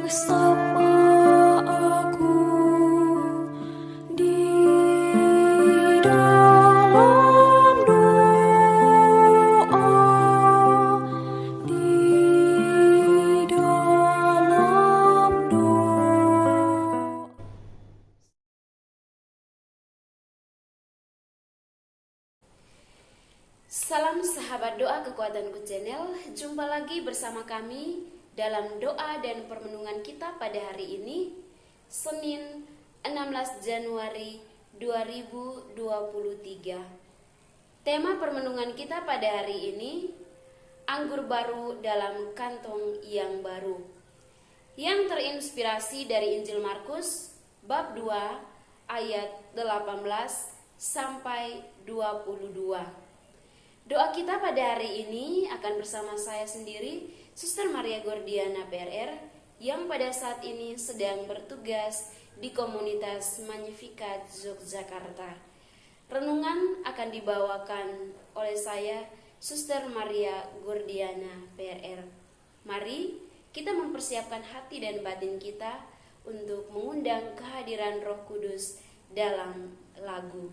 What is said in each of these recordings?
Sapa aku di dalam doa, di dalam doa. Salam sahabat doa Kekuatanku Channel, jumpa lagi bersama kami dalam doa dan permenungan kita pada hari ini, Senin 16 Januari 2023. Tema permenungan kita pada hari ini, anggur baru dalam kantong yang baru, yang terinspirasi dari Injil Markus bab 2 ayat 18 sampai 22. Doa kita pada hari ini akan bersama saya sendiri, Suster Maria Gordiana PRR, yang pada saat ini sedang bertugas di komunitas Magnificat Yogyakarta. Renungan akan dibawakan oleh saya, Suster Maria Gordiana PRR. Mari kita mempersiapkan hati dan batin kita untuk mengundang kehadiran Roh Kudus dalam lagu.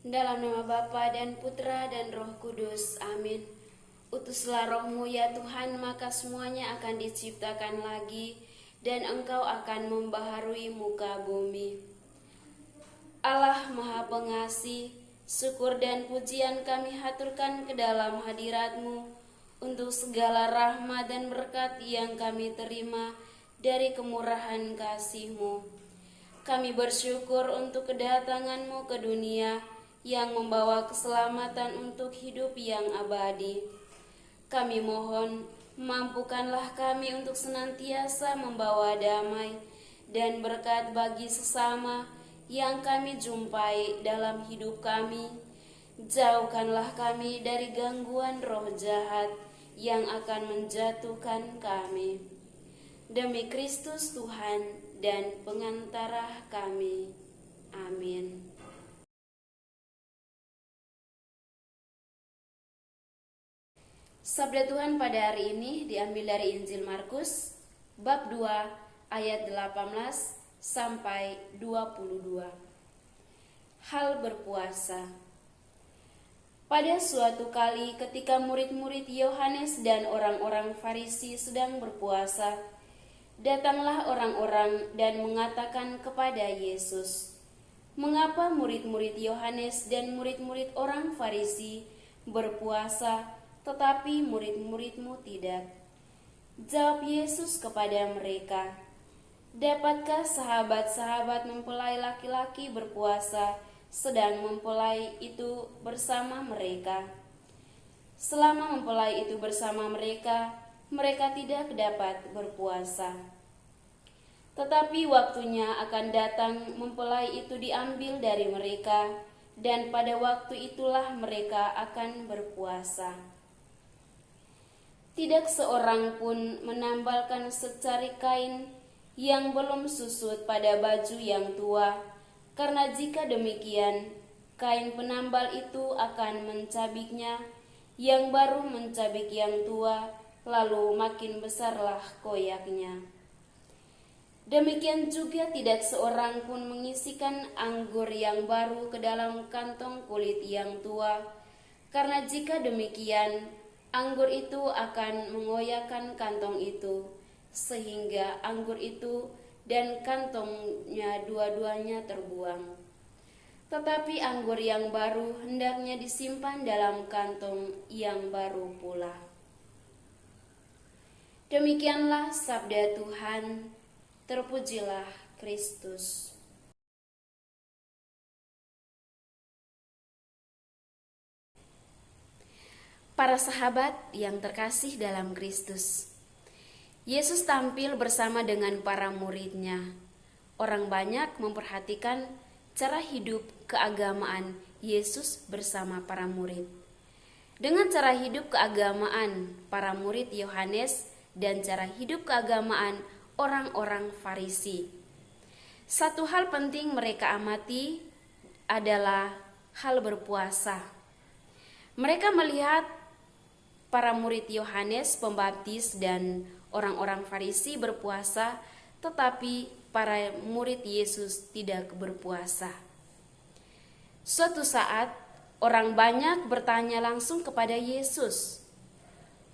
Dalam nama Bapa dan Putra dan Roh Kudus, amin. Utuslah Roh-Mu ya Tuhan, maka semuanya akan diciptakan lagi, dan Engkau akan membaharui muka bumi. Allah Maha Pengasih, syukur dan pujian kami haturkan ke dalam hadirat-Mu untuk segala rahmat dan berkat yang kami terima dari kemurahan kasih-Mu. Kami bersyukur untuk kedatangan-Mu ke dunia yang membawa keselamatan untuk hidup yang abadi. Kami mohon, mampukanlah kami untuk senantiasa membawa damai dan berkat bagi sesama yang kami jumpai dalam hidup kami. Jauhkanlah kami dari gangguan roh jahat yang akan menjatuhkan kami. Demi Kristus Tuhan dan pengantara kami. Amin. Sabda Tuhan pada hari ini diambil dari Injil Markus bab 2 ayat 18 sampai 22. Hal berpuasa. Pada suatu kali ketika murid-murid Yohanes dan orang-orang Farisi sedang berpuasa, datanglah orang-orang dan mengatakan kepada Yesus, "Mengapa murid-murid Yohanes dan murid-murid orang Farisi berpuasa, tetapi murid-murid-Mu tidak?" Jawab Yesus kepada mereka, "Dapatkah sahabat-sahabat mempelai laki-laki berpuasa sedang mempelai itu bersama mereka? Selama mempelai itu bersama mereka, mereka tidak dapat berpuasa. Tetapi waktunya akan datang mempelai itu diambil dari mereka, dan pada waktu itulah mereka akan berpuasa. Tidak seorang pun menambalkan secari kain yang belum susut pada baju yang tua, karena jika demikian, kain penambal itu akan mencabiknya, yang baru mencabik yang tua, lalu makin besarlah koyaknya. Demikian juga tidak seorang pun mengisikan anggur yang baru ke dalam kantong kulit yang tua, karena jika demikian, anggur itu akan mengoyakkan kantong itu, sehingga anggur itu dan kantongnya dua-duanya terbuang. Tetapi anggur yang baru hendaknya disimpan dalam kantong yang baru pula. Demikianlah sabda Tuhan, terpujilah Kristus. Para sahabat yang terkasih dalam Kristus, Yesus tampil bersama dengan para murid-Nya. Orang banyak memperhatikan cara hidup keagamaan Yesus bersama para murid. Dengan cara hidup keagamaan para murid Yohanes dan cara hidup keagamaan orang-orang Farisi, satu hal penting mereka amati adalah hal berpuasa. Mereka melihat para murid Yohanes Pembaptis dan orang-orang Farisi berpuasa, tetapi para murid Yesus tidak berpuasa. Suatu saat, orang banyak bertanya langsung kepada Yesus,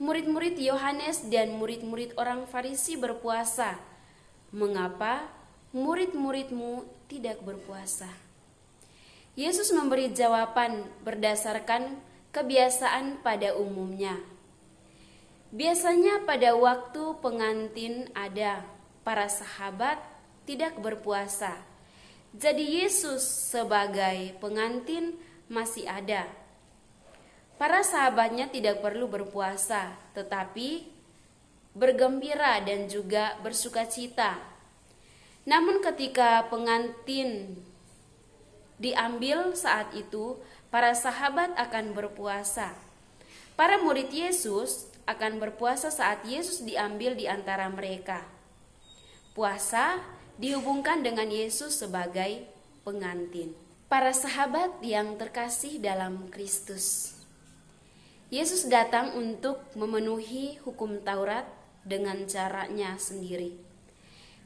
"Murid-murid Yohanes dan murid-murid orang Farisi berpuasa. Mengapa murid-muridmu tidak berpuasa?" Yesus memberi jawaban berdasarkan kebiasaan pada umumnya. Biasanya pada waktu pengantin ada, para sahabat tidak berpuasa. Jadi Yesus sebagai pengantin masih ada. Para sahabatnya tidak perlu berpuasa, tetapi bergembira dan juga bersukacita. Namun ketika pengantin diambil saat itu, para sahabat akan berpuasa. Para murid Yesus akan berpuasa saat Yesus diambil di antara mereka. Puasa dihubungkan dengan Yesus sebagai pengantin. Para sahabat yang terkasih dalam Kristus, Yesus datang untuk memenuhi hukum Taurat dengan caranya sendiri.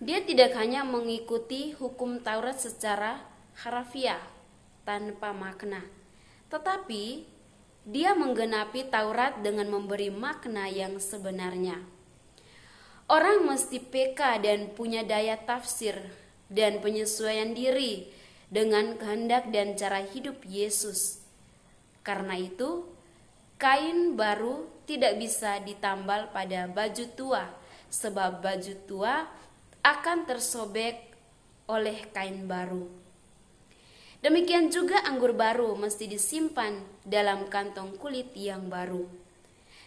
Dia tidak hanya mengikuti hukum Taurat secara harafiah tanpa makna, tetapi dia menggenapi Taurat dengan memberi makna yang sebenarnya. Orang mesti peka dan punya daya tafsir dan penyesuaian diri dengan kehendak dan cara hidup Yesus. Karena itu, kain baru tidak bisa ditambal pada baju tua, sebab baju tua akan tersobek oleh kain baru. Demikian juga anggur baru mesti disimpan dalam kantong kulit yang baru.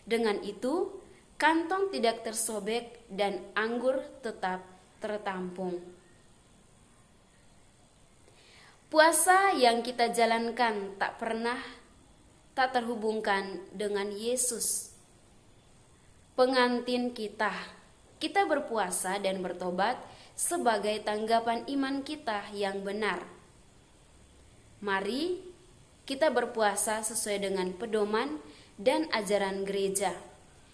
Dengan itu, kantong tidak tersobek dan anggur tetap tertampung. Puasa yang kita jalankan tak terhubungkan dengan Yesus, pengantin kita. Kita berpuasa dan bertobat sebagai tanggapan iman kita yang benar. Mari kita berpuasa sesuai dengan pedoman dan ajaran gereja.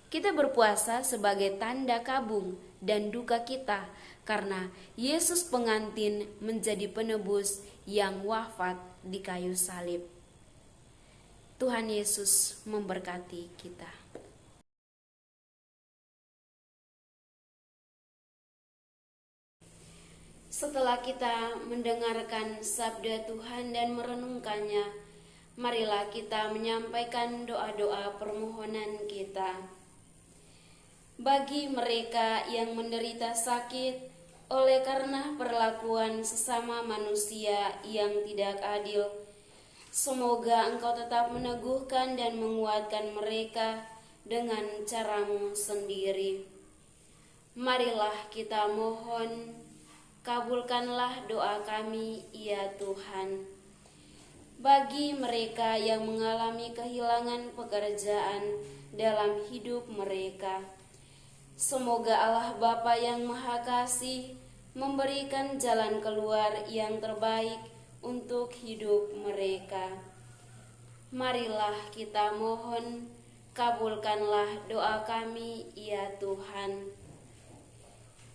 Kita berpuasa sebagai tanda kabung dan duka kita karena Yesus pengantin menjadi penebus yang wafat di kayu salib. Tuhan Yesus memberkati kita. Setelah kita mendengarkan sabda Tuhan dan merenungkannya, marilah kita menyampaikan doa-doa permohonan kita. Bagi mereka yang menderita sakit oleh karena perlakuan sesama manusia yang tidak adil, semoga Engkau tetap meneguhkan dan menguatkan mereka dengan caramu sendiri. Marilah kita mohon, kabulkanlah doa kami, ya Tuhan. Bagi mereka yang mengalami kehilangan pekerjaan dalam hidup mereka, semoga Allah Bapa yang Maha Kasih memberikan jalan keluar yang terbaik untuk hidup mereka. Marilah kita mohon, kabulkanlah doa kami, ya Tuhan.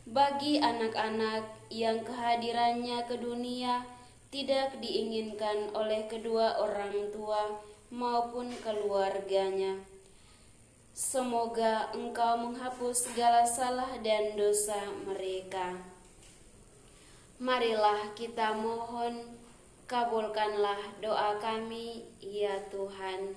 Bagi anak-anak yang kehadirannya ke dunia tidak diinginkan oleh kedua orang tua maupun keluarganya, semoga Engkau menghapus segala salah dan dosa mereka. Marilah kita mohon, kabulkanlah doa kami, ya Tuhan.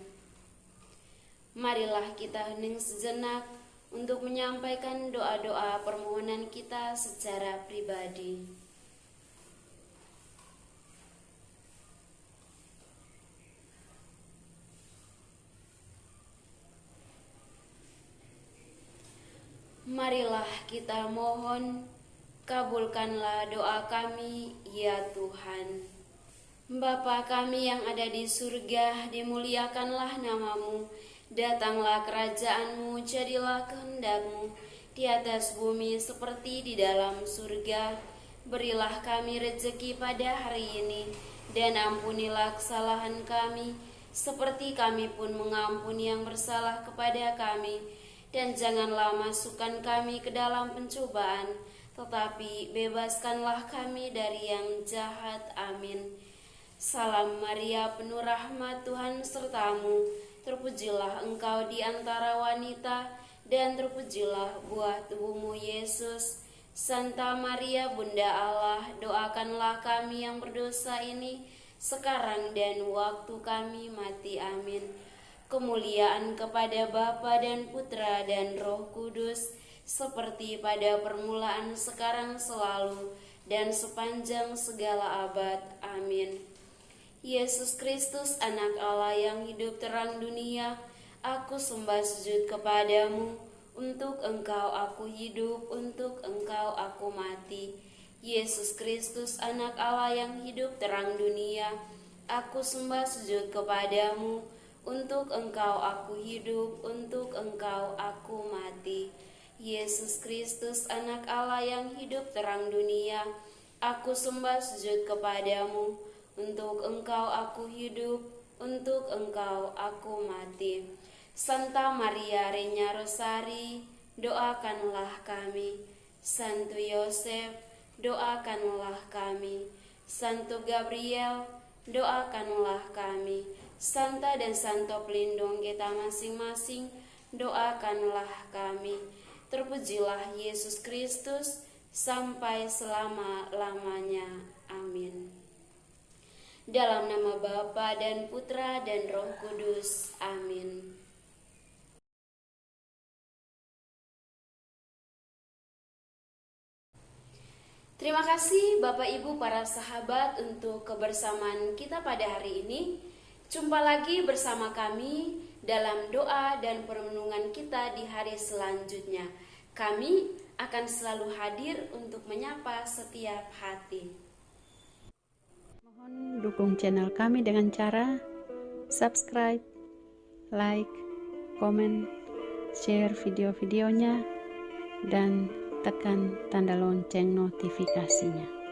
Marilah kita hening sejenak untuk menyampaikan doa-doa permohonan kita secara pribadi. Marilah kita mohon, kabulkanlah doa kami, ya Tuhan. Bapa kami yang ada di surga, dimuliakanlah namamu. Datanglah kerajaanmu, jadilah kehendakmu di atas bumi seperti di dalam surga. Berilah kami rezeki pada hari ini, dan ampunilah kesalahan kami, seperti kami pun mengampuni yang bersalah kepada kami. Dan janganlah masukkan kami ke dalam pencobaan, tetapi bebaskanlah kami dari yang jahat. Amin. Salam Maria, penuh rahmat, Tuhan sertamu. Terpujilah engkau di antara wanita, dan terpujilah buah tubuhmu, Yesus. Santa Maria, Bunda Allah, doakanlah kami yang berdosa ini, sekarang dan waktu kami mati. Amin. Kemuliaan kepada Bapa dan Putra dan Roh Kudus, seperti pada permulaan, sekarang, selalu, dan sepanjang segala abad. Amin. Yesus Kristus, Anak Allah yang hidup terang dunia, aku sembah sujud kepadamu. Untuk Engkau aku hidup, untuk Engkau aku mati. Yesus Kristus, Anak Allah yang hidup terang dunia, aku sembah sujud kepadamu. Untuk Engkau aku hidup, untuk Engkau aku mati. Yesus Kristus, Anak Allah yang hidup terang dunia, aku sembah sujud kepadamu. Untuk Engkau aku hidup, untuk Engkau aku mati. Santa Maria Regna Rosari, doakanlah kami. Santo Yosef, doakanlah kami. Santo Gabriel, doakanlah kami. Santa dan Santo pelindung kita masing-masing, doakanlah kami. Terpujilah Yesus Kristus sampai selama-lamanya. Amin. Dalam nama Bapa dan Putra dan Roh Kudus. Amin. Terima kasih Bapak Ibu para sahabat untuk kebersamaan kita pada hari ini. Jumpa lagi bersama kami dalam doa dan perenungan kita di hari selanjutnya. Kami akan selalu hadir untuk menyapa setiap hati. Mohon dukung channel kami dengan cara subscribe, like, komen, share video-videonya, dan tekan tanda lonceng notifikasinya.